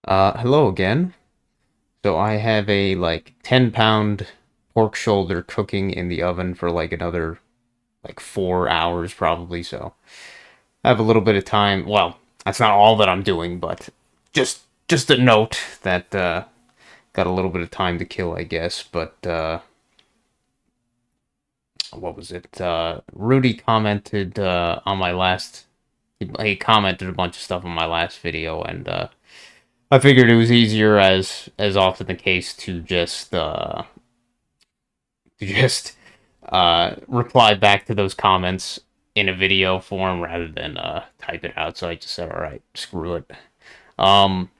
Hello again. So I have a like 10-pound pork shoulder cooking in the oven for like another like 4 hours probably. So I have a little bit of time. Well, that's not all that I'm doing, but just a note that got a little bit of time to kill, I guess. But what was it? Rudy commented on my last. He commented a bunch of stuff on my last video, and I figured it was easier, as often the case, to just reply back to those comments in a video form rather than type it out. So I just said, all right, screw it. Um,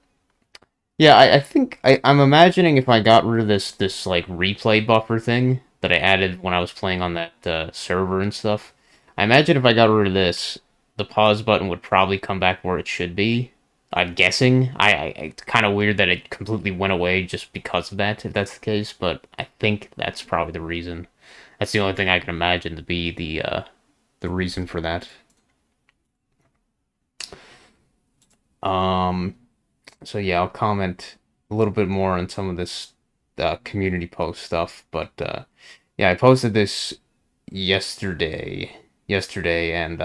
yeah, I think I'm imagining if I got rid of this like replay buffer thing that I added when I was playing on that server and stuff. I imagine if I got rid of this, the pause button would probably come back where it should be. I'm guessing. It's kind of weird that it completely went away just because of that, if that's the case. But I think that's probably the reason. That's the only thing I can imagine to be the reason for that. Um, so yeah, I'll comment a little bit more on some of this community post stuff, but yeah, I posted this yesterday, and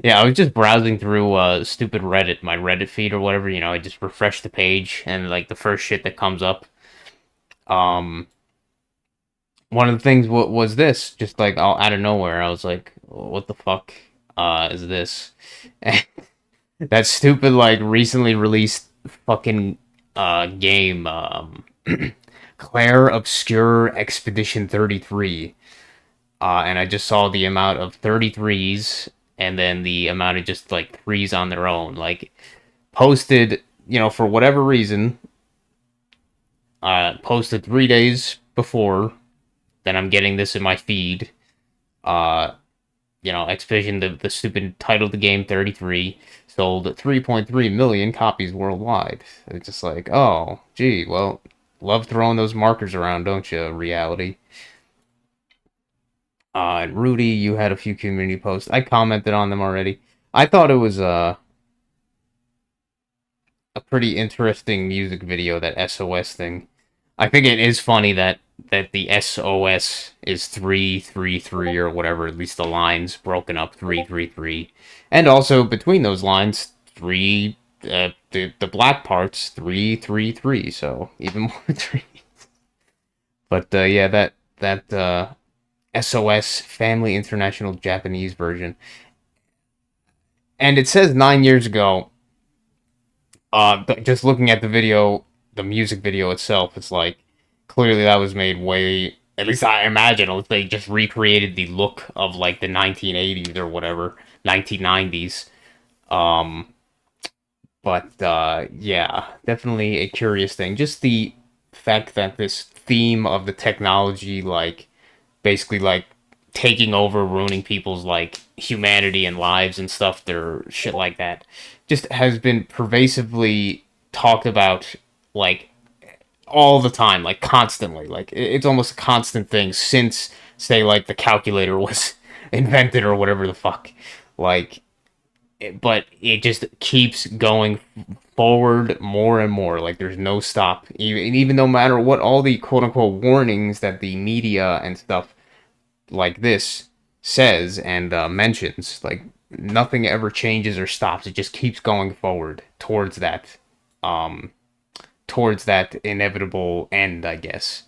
yeah, I was just browsing through stupid Reddit, my Reddit feed or whatever. I just refresh the page, and like the first shit that comes up, um, one of the things was this, just like all out of nowhere. I was like, what the fuck is this? That stupid like recently released fucking game Claire Obscure Expedition 33. And I just saw the amount of 33s and then the amount of just like threes on their own. Like posted, for whatever reason, posted 3 days before, then I'm getting this in my feed. Uh Expedition, the stupid title of the game, 33, sold 3.3 million copies worldwide. It's just like, oh, gee, well, love throwing those markers around, don't you, reality? And Rudy, you had a few community posts. I commented on them already. I thought it was a pretty interesting music video, that SOS thing. I think it is funny that the SOS is 333 or whatever, at least the lines broken up 333. And also between those lines, three the black parts 333, so even more three. But yeah, that SOS Family International Japanese version. And it says 9 years ago. But just looking at the video, the music video itself, it's like clearly that was made way. At least I imagine they just recreated the look of like the 1980s or whatever, 1990s. Um, but yeah, definitely a curious thing. Just the fact that this theme of the technology, like basically like taking over, ruining people's like humanity and lives and stuff, their shit like that, just has been pervasively talked about, like all the time, like constantly. Like it's almost a constant thing since, say, like the calculator was invented or whatever the fuck. Like, but it just keeps going forward more and more. Like there's no stop. Even no matter what all the quote unquote warnings that the media and stuff like this says and mentions, like nothing ever changes or stops. It just keeps going forward um, towards that inevitable end, I guess.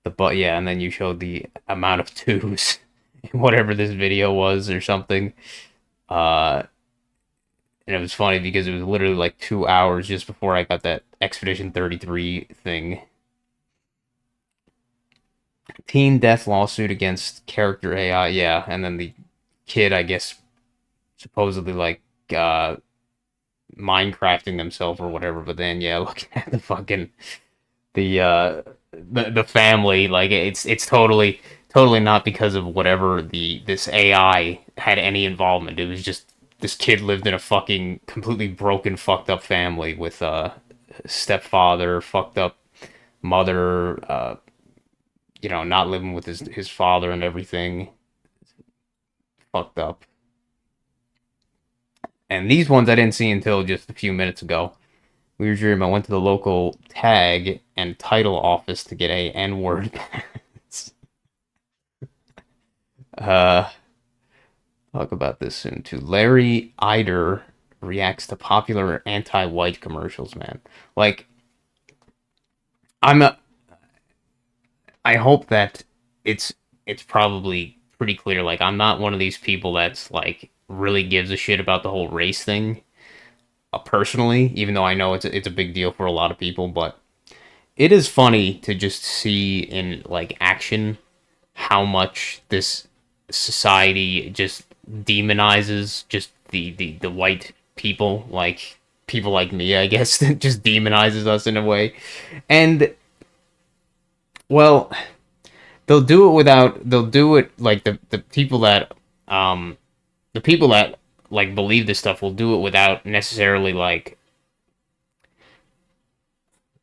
But yeah, and then you showed the amount of twos in whatever this video was or something. Uh, and it was funny because it was literally like 2 hours just before I got that Expedition 33 thing. Teen death lawsuit against character AI, yeah, and then the kid, I guess, supposedly like uh Minecrafting themselves or whatever. But then yeah, looking at the fucking the the family, like it's totally not because of whatever the this AI had any involvement. It was just this kid lived in a fucking completely broken, fucked up family with a stepfather, fucked up mother, not living with his father and everything, fucked up. And these ones I didn't see until just a few minutes ago. Weird dream. I went to the local tag and title office to get a N-word pass. uh, talk about this soon too. Larry Eider reacts to popular anti-white commercials. Man, like I'm a, I hope that it's it's probably pretty clear. Like I'm not one of these people that's like really gives a shit about the whole race thing. Personally, even though I know it's a big deal for a lot of people, but it is funny to just see in like action how much this society just demonizes just the white people, like people like me, I guess, that just demonizes us in a way. And well, they'll do it like um the people that like believe this stuff will do it without necessarily like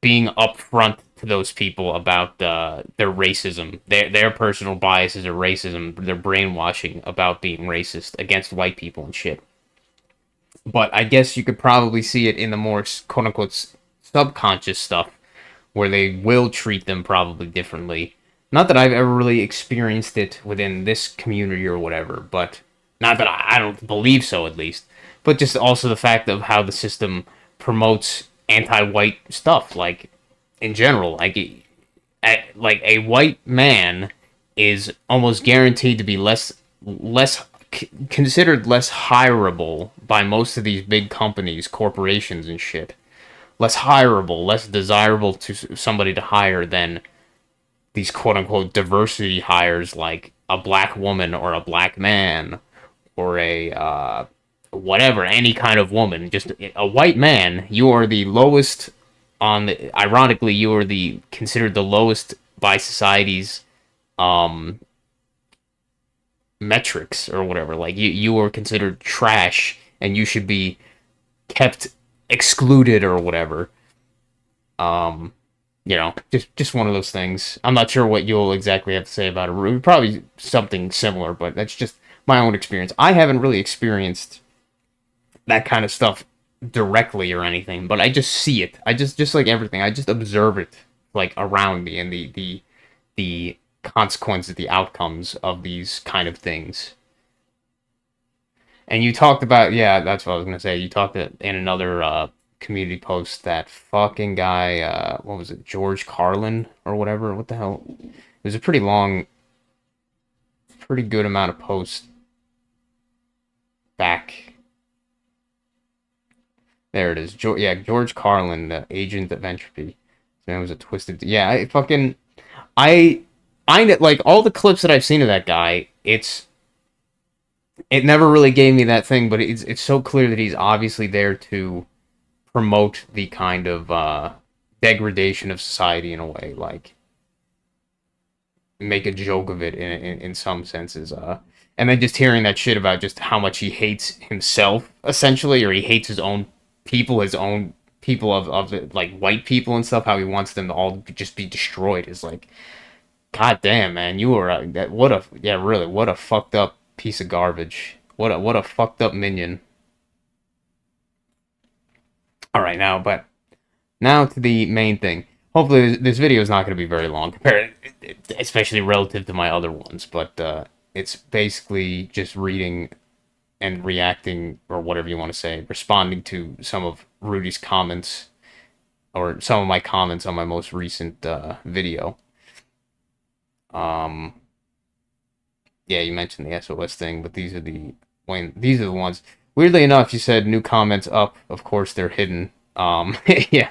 being upfront to those people about their racism, their personal biases or racism, their brainwashing about being racist against white people and shit. But I guess you could probably see it in the more quote unquote subconscious stuff where they will treat them probably differently. Not that I've ever really experienced it within this community or whatever, but not that I don't believe so at least. But just also the fact of how the system promotes anti-white stuff, like in general, like a white man is almost guaranteed to be less considered less hireable by most of these big companies, corporations, and shit. Less hireable, less desirable to somebody to hire than these quote unquote diversity hires like a black woman or a black man or a whatever, any kind of woman. Just a white man, you are the lowest on the, ironically, you are the considered the lowest by society's um metrics or whatever. Like you are considered trash and you should be kept excluded or whatever. Um, just one of those things. I'm not sure what you'll exactly have to say about it. Probably something similar, but that's just my own experience. I haven't really experienced that kind of stuff directly or anything, but I just see it. I just like everything. I just observe it like around me and the consequences, the outcomes of these kind of things. And you talked about, yeah, that's what I was gonna say. You talked in another community post that fucking guy, what was it, George Carlin or whatever? What the hell? It was a pretty long, pretty good amount of posts back. There it is. Yeah, George Carlin, the agent of entropy. Man was a twisted. Yeah, I fucking, I, like all the clips that I've seen of that guy. It never really gave me that thing, but it's so clear that he's obviously there to promote the kind of degradation of society in a way, like make a joke of it in some senses. And then just hearing that shit about just how much he hates himself, essentially, or he hates his own people of the, like white people and stuff, how he wants them to all just be destroyed is like, god damn, man, you are what a, yeah, really, what a fucked up piece of garbage. What a fucked up minion. All right, now to the main thing. Hopefully, this video is not going to be very long, compared, especially relative to my other ones. But it's basically just reading and reacting, or whatever you want to say, responding to some of Rudy's comments, or some of my comments on my most recent video. Um, yeah, you mentioned the SOS thing, but these are the ones. Weirdly enough, you said new comments up. Of course, they're hidden. Yeah,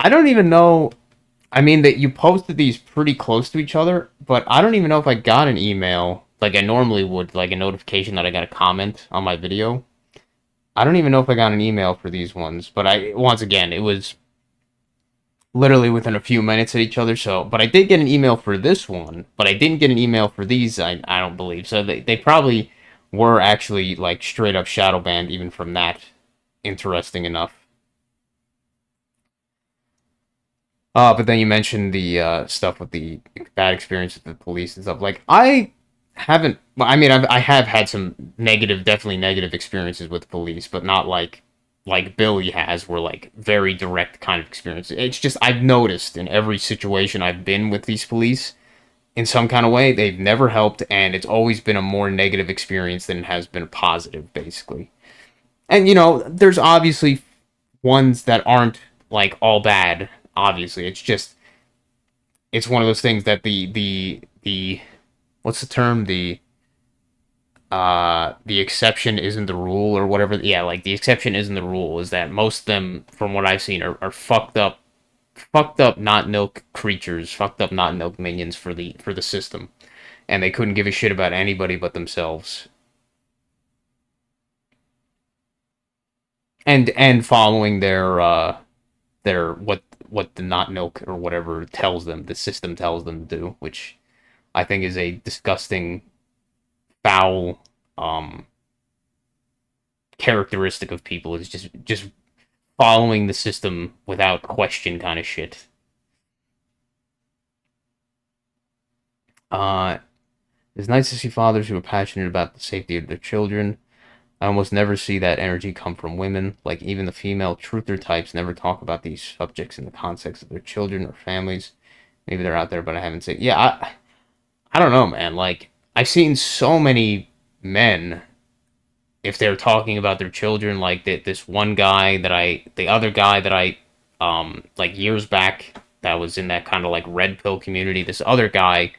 I don't even know. I mean, that you posted these pretty close to each other, but I don't even know if I got an email like I normally would, like a notification that I got a comment on my video. I don't even know if I got an email for these ones, but once again, it was literally within a few minutes of each other. So, but I did get an email for this one, but I didn't get an email for these. I don't believe so. They probably were actually like straight up shadow banned even from that. Interesting enough. But then you mentioned the stuff with the bad experience with the police and stuff. Like, I haven't. Well, I mean, I have had some negative, definitely negative experiences with police, but not like Billy has, where like very direct kind of experience. It's just I've noticed in every situation I've been with these police, in some kind of way, they've never helped, and it's always been a more negative experience than it has been a positive, basically. And there's obviously ones that aren't like all bad. Obviously, it's one of those things that the what's the term, the exception isn't the rule or whatever. Yeah, like the exception isn't the rule, is that most of them, from what I've seen, are fucked up not milk creatures, fucked up not milk minions for the system, and they couldn't give a shit about anybody but themselves. And following their what the not milk or whatever tells them, the system tells them to do, which I think is a disgusting, foul characteristic of people, is just following the system without question kind of shit. Uh, it's nice to see fathers who are passionate about the safety of their children. I almost never see that energy come from women. Like, even the female truther types never talk about these subjects in the context of their children or families. Maybe they're out there, but I haven't seen. Yeah, I don't know, man. Like, I've seen so many men, if they're talking about their children, like this one guy the other guy that I, like years back, that was in that kind of like red pill community. This other guy,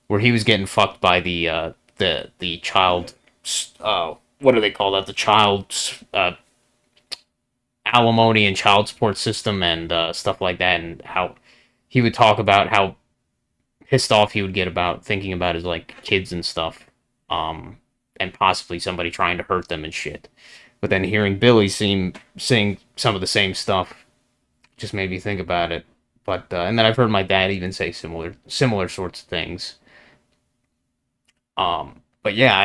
where he was getting fucked by the child, what do they call that? The child alimony and child support system and stuff like that, and how he would talk about how pissed off he would get about thinking about his like kids and stuff, and possibly somebody trying to hurt them and shit. But then hearing Billy sing some of the same stuff just made me think about it. But and then I've heard my dad even say similar sorts of things. But yeah,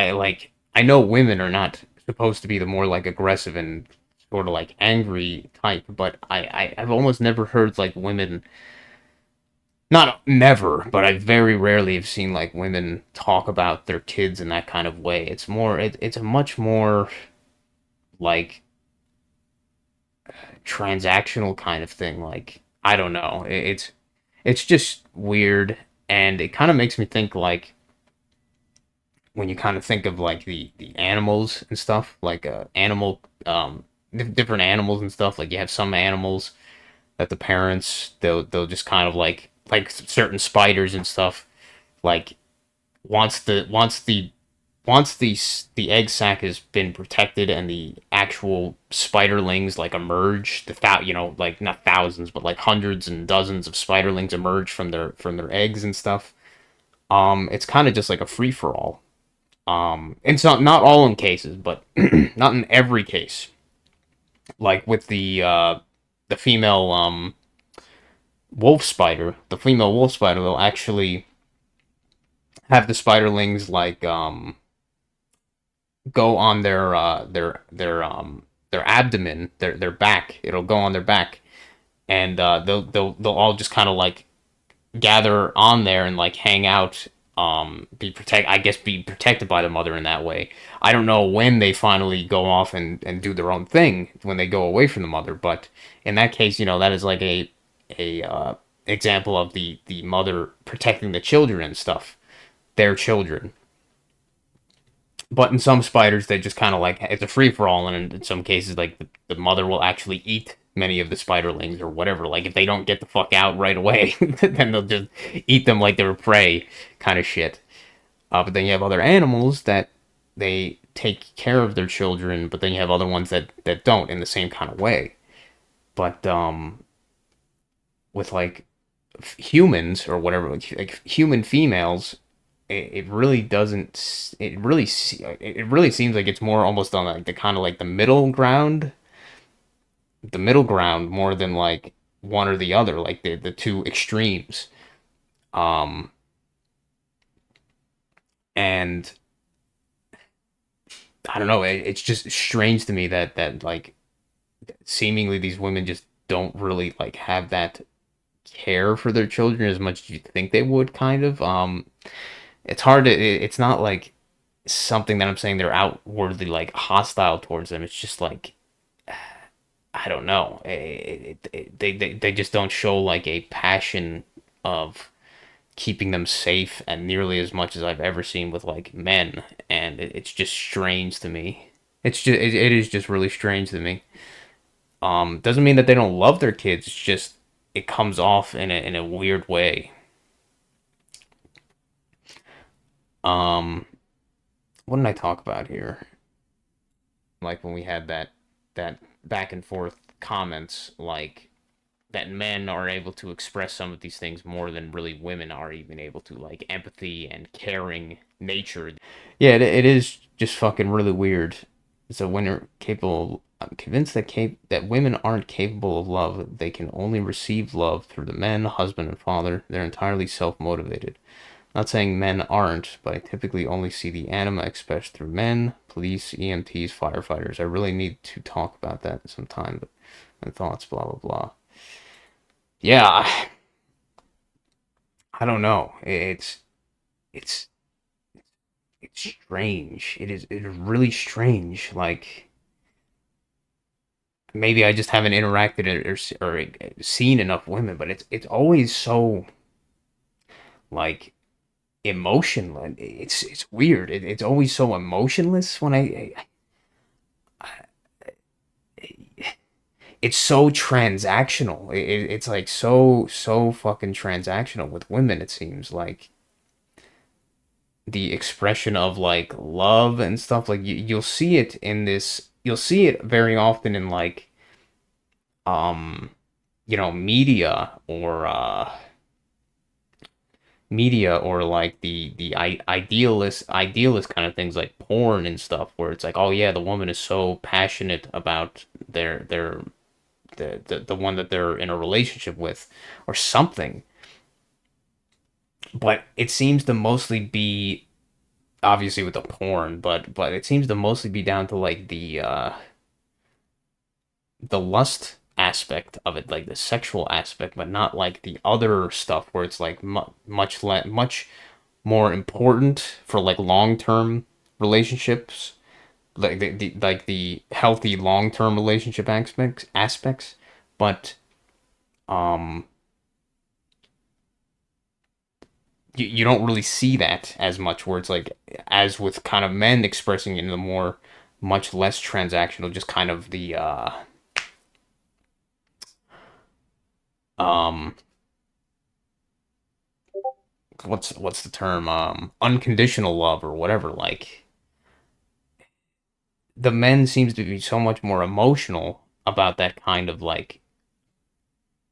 I know women are not supposed to be the more like aggressive and sort of like angry type, but I've almost never heard like women, not never, but I very rarely have seen like women talk about their kids in that kind of way. It's a much more like transactional kind of thing. Like, I don't know. It's just weird, and it kind of makes me think, like, when you kind of think of like the animals and stuff, like animal different animals and stuff. Like, you have some animals that the parents, they'll just kind of like certain spiders and stuff, like, once the egg sac has been protected and the actual spiderlings like emerge, like not thousands but like hundreds and dozens of spiderlings emerge from their eggs and stuff. It's kind of just like a free for all. It's not all in cases, but not in every case. Like with the female the female wolf spider will actually have the spiderlings like go on their abdomen, their back. It'll go on their back, and they'll all just kind of like gather on there and like hang out, be protected by the mother in that way. I don't know when they finally go off and do their own thing, when they go away from the mother, but in that case, that is like a example of the mother protecting the children and stuff, their children. But in some spiders, they just kind of like, it's a free for all, and in some cases, like the mother will actually eat many of the spiderlings or whatever. Like, if they don't get the fuck out right away, then they'll just eat them like they were prey, kind of shit. But then you have other animals that they take care of their children, but then you have other ones that don't in the same kind of way. But with like humans or whatever, like human females, it really doesn't. It really seems like it's more almost on like the kind of like the middle ground more than like one or the other, like the two extremes. Um, and I don't know. It's just strange to me that like seemingly these women just don't really like have that care for their children as much as you think they would, kind of. it's hard to. It's not like something that I'm saying they're outwardly like hostile towards them. It's just like I don't know. They just don't show like a passion of keeping them safe and nearly as much as I've ever seen with like men, and it's just strange to me. It is just really strange to me. Doesn't mean that they don't love their kids. It's just it comes off in a weird way. Um, what did I talk about here? Like when we had that back and forth comments, like that men are able to express some of these things more than really women are even able to, like empathy and caring nature. Yeah, it is just fucking really weird. So when they're capable, I'm convinced that that women aren't capable of love. They can only receive love through the men, husband and father. They're entirely self-motivated. Not saying men aren't, but I typically only see the anima expressed through men, police, EMTs, firefighters. I really need to talk about that sometime, but my thoughts, blah blah blah. Yeah, I don't know. It's it's strange. It is really strange. Like maybe I just haven't interacted or seen enough women, but it's always so like emotionless. It's weird. It's always so emotionless when it's so transactional. It's like so fucking transactional with women. It seems like the expression of like love and stuff. Like you'll see it in this. You'll see it very often in like um media or like the idealist kind of things like porn and stuff where it's like, oh yeah, the woman is so passionate about the one that they're in a relationship with or something, but it seems to mostly be obviously with the porn, but it seems to mostly be down to like the lust aspect of it, like the sexual aspect, but not like the other stuff where it's like much more important for like long term relationships, like the healthy long term relationship aspects. But um, you don't really see that as much. Where it's like as with kind of men expressing it in the more much less transactional, just kind of the um what's the term unconditional love or whatever. Like the men seems to be so much more emotional about that kind of like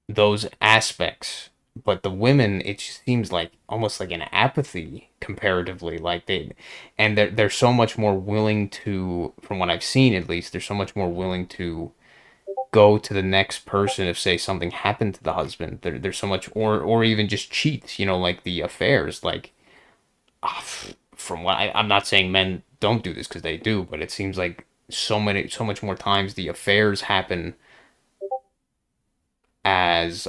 those aspects, but the women it just seems like almost like an apathy comparatively, like they're so much more willing to, from what I've seen at least, they're so much more willing to go to the next person if say something happened to the husband. They're so much, or even just cheat, like the affairs, like from what I'm not saying men don't do this because they do, but it seems like so much more times the affairs happen as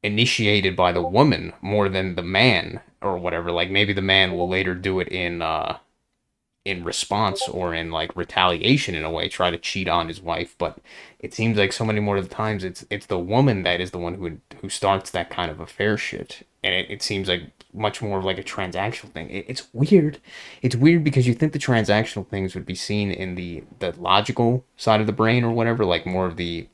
initiated by the woman more than the man or whatever. Like maybe the man will later do it in response or in like retaliation in a way, try to cheat on his wife. But it seems like so many more of the times it's the woman that is the one who starts that kind of affair shit, and it seems like much more of like a transactional thing. It's weird. It's weird because you think the transactional things would be seen in the logical side of the brain or whatever, like more of the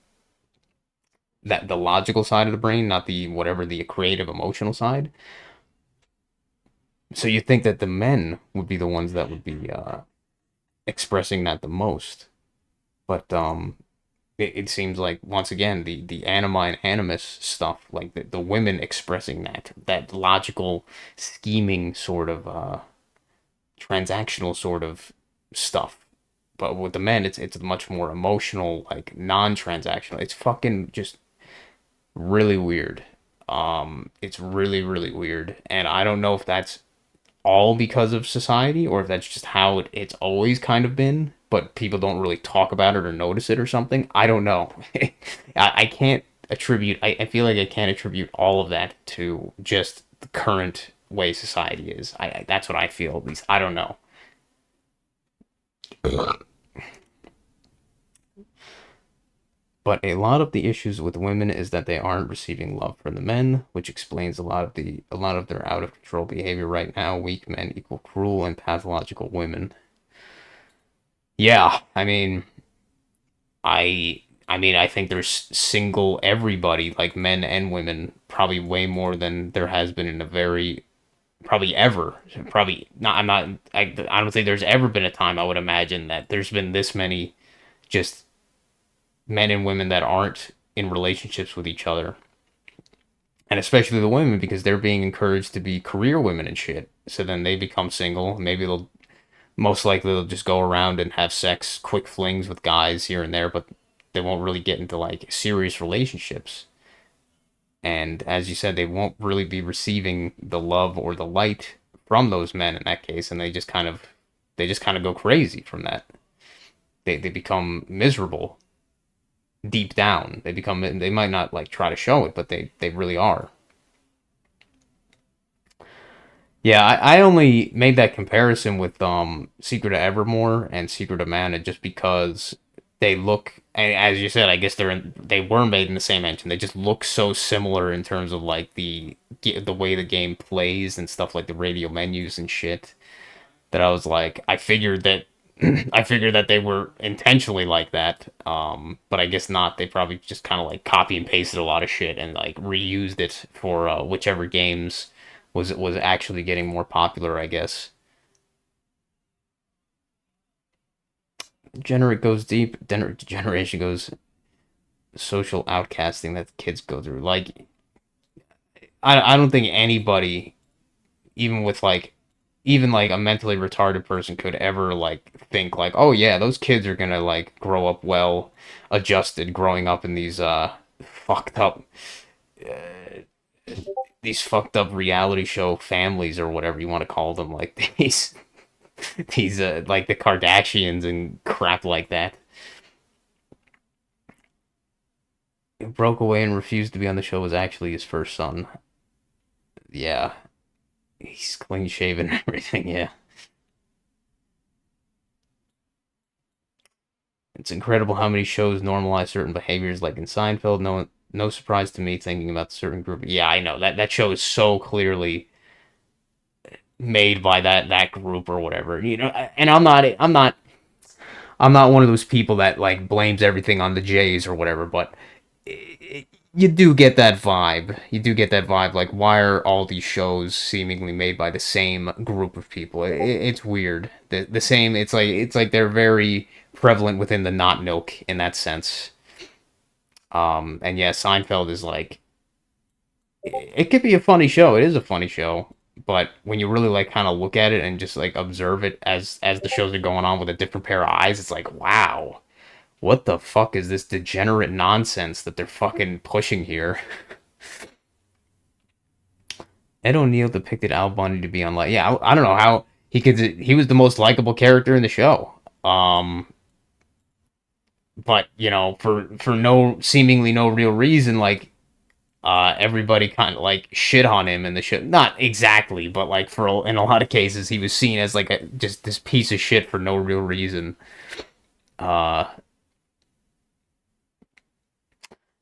logical side of the brain, not the whatever the creative emotional side. So you think that the men would be the ones that would be expressing that the most, but it seems like once again the anima and animus stuff, like the women expressing that logical, scheming sort of transactional sort of stuff. But with the men, it's much more emotional, like non-transactional. It's fucking just really weird. It's really weird, and I don't know if that's all because of society or if that's just how it's always kind of been, but people don't really talk about it or notice it or something. I don't know. I can't attribute, I feel like I can't attribute all of that to just the current way society is. That's what I feel, at least. I don't know. But a lot of the issues with women is that they aren't receiving love from the men, which explains a lot of their out of control behavior right now. Weak men equal cruel and pathological women. Yeah, I think there's single everybody, like men and women, probably way more than there has been in a very probably ever. Probably not. I don't think there's ever been a time I would imagine that there's been this many just men and women that aren't in relationships with each other, and especially the women because they're being encouraged to be career women and shit. So then they become single. Maybe they'll most likely they'll just go around and have sex, quick flings with guys here and there, but they won't really get into like serious relationships. And as you said, they won't really be receiving the love or the light from those men in that case, and they just kind of go crazy from that. They become miserable deep down. They might not like try to show it, but they really are. Yeah, I only made that comparison with Secret of Evermore and Secret of Mana just because they look, as you said, I guess they were made in the same engine. They just look so similar in terms of like the way the game plays and stuff like the radio menus and shit that I was like I figured that I figured that they were intentionally like that. But I guess not. They probably just kind of like copy and pasted a lot of shit and like reused it for whichever games was actually getting more popular, I guess. Generate goes deep. Generation goes social outcasting that kids go through. Like I don't think anybody, even with like even like a mentally retarded person could ever like think like, oh yeah, those kids are gonna like grow up well adjusted growing up in fucked up these fucked up reality show families or whatever you want to call them, like these like the Kardashians and crap like that. Who broke away and refused to be on the show was actually his first son. Yeah, he's clean shaven and everything. Yeah, it's incredible how many shows normalize certain behaviors, like in Seinfeld. No surprise to me thinking about the certain group. Yeah, I know that show is so clearly made by that group or whatever. You know, and I'm not one of those people that like blames everything on the Jays or whatever, but you do get that vibe. You do get that vibe. Like, why are all these shows seemingly made by the same group of people? It's weird. The same. It's like they're very prevalent within the not milk in that sense. And yeah, Seinfeld is like it could be a funny show. It is a funny show, but when you really like kind of look at it and just like observe it as the shows are going on with a different pair of eyes, it's like wow, what the fuck is this degenerate nonsense that they're fucking pushing here? Ed O'Neill depicted Al Bundy to be unlike. Yeah, I don't know how he could. He was the most likable character in the show. But you know, for no seemingly no real reason, like everybody kind of like shit on him in the show. Not exactly, but like in a lot of cases, he was seen as like just this piece of shit for no real reason. Uh,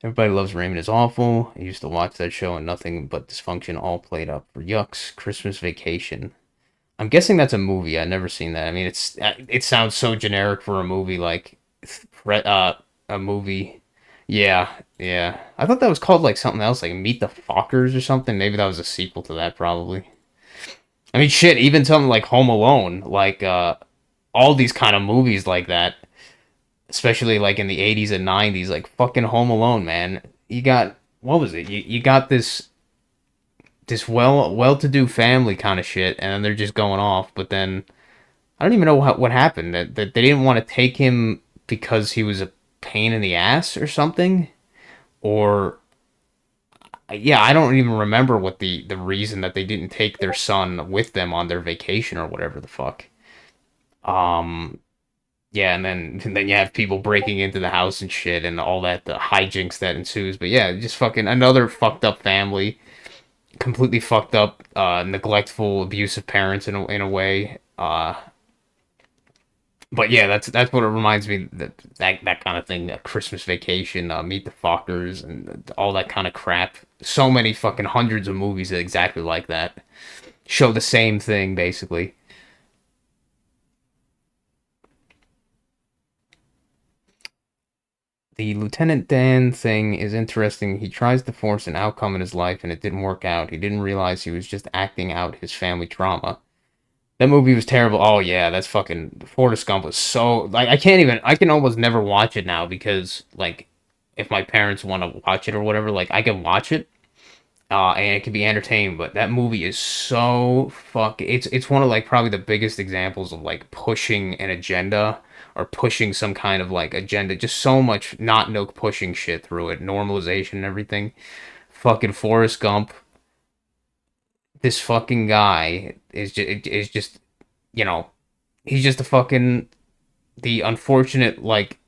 Everybody Loves Raymond is awful. I used to watch that show and nothing but dysfunction all played up for yucks. Christmas Vacation. I'm guessing that's a movie. I've never seen that. I mean, it sounds so generic for a movie like a movie. Yeah, yeah. I thought that was called like something else, like Meet the Fockers or something. Maybe that was a sequel to that, probably. I mean, shit. Even something like Home Alone, like all these kind of movies like that, especially like in the '80s and '90s, like fucking Home Alone, man. You got what was it? You got this well to do family kind of shit, and then they're just going off. But then I don't even know what happened. That they didn't want to take him because he was a pain in the ass or something, or yeah, I don't even remember what the reason that they didn't take their son with them on their vacation or whatever the fuck. Um, yeah, and then you have people breaking into the house and shit, and all that the hijinks that ensues. But yeah, just fucking another fucked up family completely fucked up, neglectful, abusive parents in a way. But yeah, that's what it reminds me, that kind of thing. That Christmas Vacation, Meet the Fockers, and all that kind of crap. So many fucking hundreds of movies exactly like that show the same thing basically. The Lieutenant Dan thing is interesting. He tries to force an outcome in his life and it didn't work out. He didn't realize he was just acting out his family trauma. That movie was terrible. Oh yeah, that's fucking Forrest Gump was so like I can almost never watch it now because like if my parents want to watch it or whatever, like I can watch it, and it can be entertaining. But that movie is so fuck. It's one of like probably the biggest examples of like pushing an agenda or pushing some kind of like agenda. Just so much not no pushing shit through it, normalization and everything. Fucking Forrest Gump. This fucking guy is just you know he's just a fucking the unfortunate like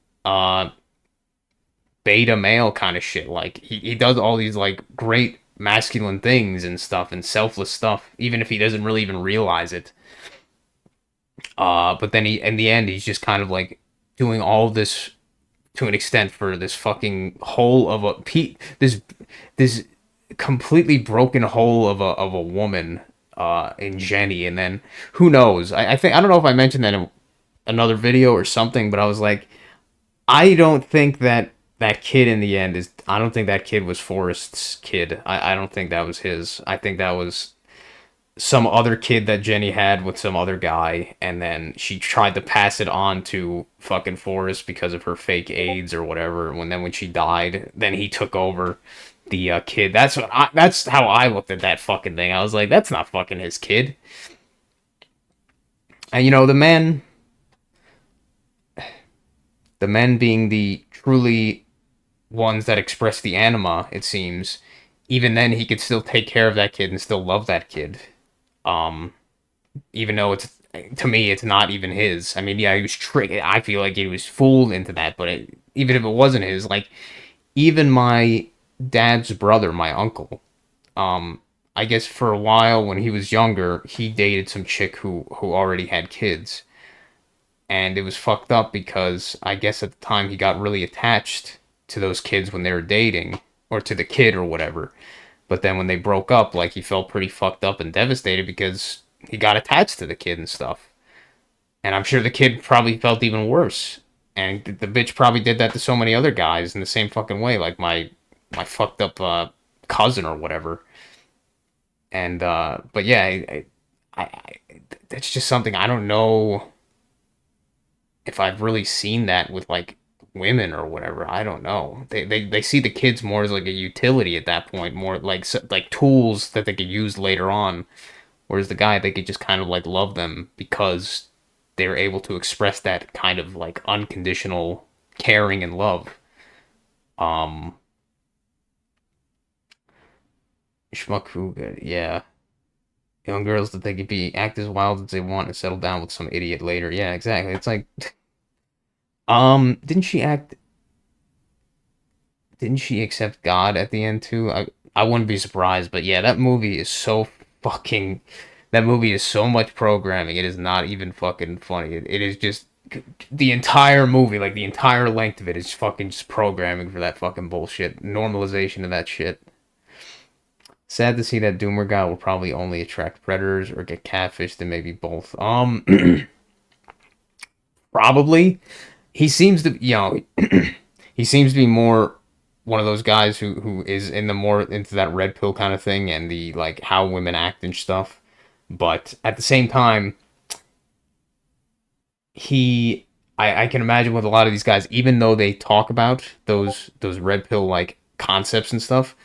beta male kind of shit. Like he does all these like great masculine things and stuff and selfless stuff, even if he doesn't really even realize it. But then he in the end he's just kind of like doing all this to an extent for this fucking hole of a this completely broken hole of a woman in Jenny, and then who knows? I think I don't know if I mentioned that in another video or something, but I was like, I don't think that that kid in the end is. I don't think that kid was Forrest's kid. I don't think that was his. I think that was some other kid that Jenny had with some other guy, and then she tried to pass it on to fucking Forrest because of her fake AIDS or whatever. When she died, then he took over the kid. That's how I looked at that fucking thing. I was like, that's not fucking his kid. And you know, the men being the truly ones that express the anima, it seems, even then he could still take care of that kid and still love that kid. Um, Even though it's to me it's not even his. I mean, yeah, he was tricked. I feel like he was fooled into that, but even if it wasn't his, like even my dad's brother, my uncle, I guess for a while when he was younger, he dated some chick who already had kids, and it was fucked up because I guess at the time he got really attached to those kids when they were dating or to the kid or whatever. But then when they broke up, like he felt pretty fucked up and devastated because he got attached to the kid and stuff. And I'm sure the kid probably felt even worse. And the bitch probably did that to so many other guys in the same fucking way, like my fucked up cousin or whatever. And but yeah, I that's just something I don't know if I've really seen that with like women or whatever. I don't know. They see the kids more as like a utility at that point, more like tools that they could use later on. Whereas the guy, they could just kind of like love them because they're able to express that kind of like unconditional caring and love. Um, Schmuck, yeah. Young girls that they could be act as wild as they want and settle down with some idiot later. Yeah, exactly. It's like, didn't she act? Didn't she accept God at the end too? I wouldn't be surprised, but yeah, that movie is so fucking. That movie is so much programming. It is not even fucking funny. It is just the entire movie, like the entire length of it, is fucking just programming for that fucking bullshit. Normalization of that shit. Sad to see that Doomer guy will probably only attract predators or get catfished and maybe both. Probably. He seems to, he seems to be more one of those guys who is in the more into that red pill kind of thing and the like how women act and stuff. But at the same time, he I can imagine with a lot of these guys, even though they talk about those red pill like concepts and stuff,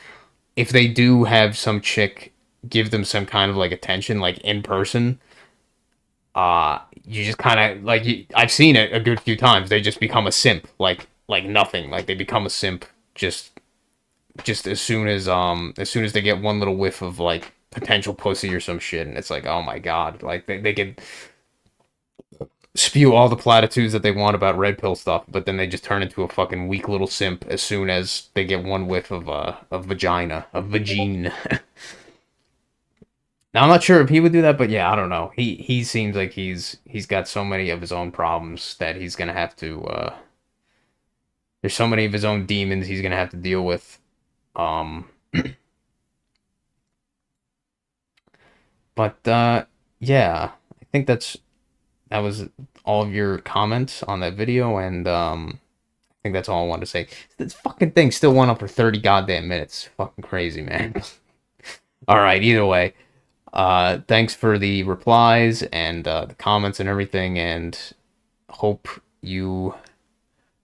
if they do have some chick give them some kind of like attention, like in person, you just kind of like I've seen it a good few times. They just become a simp, like nothing. Like they become a simp just as soon as they get one little whiff of like potential pussy or some shit, and it's like oh my god, like they could spew all the platitudes that they want about red pill stuff, but then they just turn into a fucking weak little simp as soon as they get one whiff of vagina, of vagine. Now I'm not sure if he would do that, but yeah, I don't know. He seems like he's got so many of his own problems that he's gonna have to. There's so many of his own demons he's gonna have to deal with. Um, but yeah, I think that was all of your comments on that video, and I think that's all I wanted to say. This fucking thing still went up for 30 goddamn minutes. Fucking crazy, man. All right, either way. Thanks for the replies and the comments and everything, and hope you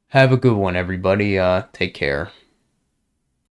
have a good one, everybody. Take care.